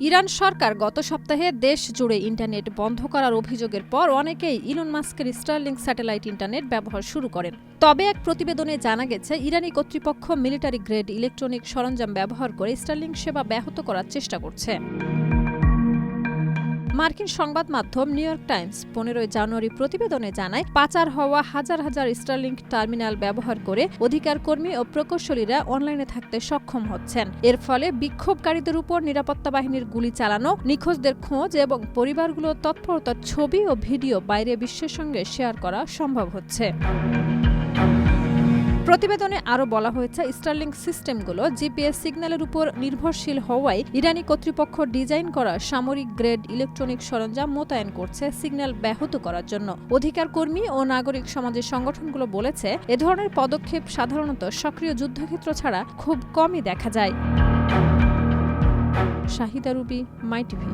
Iran সরকার গত সপ্তাহে দেশ জুড়ে ইন্টারনেট বন্ধ করার অভিযোগের পর অনেকেই ইলন মাস্কের স্টারলিংক স্যাটেলাইট ইন্টারনেট ব্যবহার শুরু করেন। তবে এক প্রতিবেদনে জানা গেছে, ইরানি কর্তৃপক্ষ মিলিটারি গ্রেড ইলেকট্রনিক সরঞ্জাম ব্যবহার করে স্টারলিংক সেবা ব্যাহত করার চেষ্টা করছে। মার্কিন সংবাদ মাধ্যম নিউ ইয়র্ক টাইমস 15 জানুয়ারি প্রতিবেদনে জানায়, পাচার হওয়া হাজার হাজার স্টারলিংক টার্মিনাল ব্যবহার করে অধিকার কর্মী ও প্রকৌশলীরা অনলাইনে থাকতে সক্ষম হচ্ছেন। এর ফলে বিক্ষোভকারীদের উপর নিরাপত্তা বাহিনীর গুলি চালানো, নিখোঁজদের খোঁজ এবং পরিবারগুলোর তৎপরতার ছবি ও ভিডিও বাইরে বিশ্বের সঙ্গে শেয়ার করা সম্ভব হচ্ছে। প্রতিবেদনে আরও বলা হয়েছে, স্টারলিংক সিস্টেমগুলো জিপিএস সিগন্যালের উপর নির্ভরশীল হওয়ায় ইরানি কর্তৃপক্ষ ডিজাইন করা সামরিক গ্রেড ইলেকট্রনিক সরঞ্জাম মোতায়েন করছে সিগন্যাল ব্যাহত করার জন্য। অধিকার কর্মী ও নাগরিক সমাজের সংগঠনগুলো বলেছে, এ ধরনের পদক্ষেপ সাধারণত সক্রিয় যুদ্ধক্ষেত্র ছাড়া খুব কমই দেখা যায়। শাহিদা রুবি, মাই টিভি।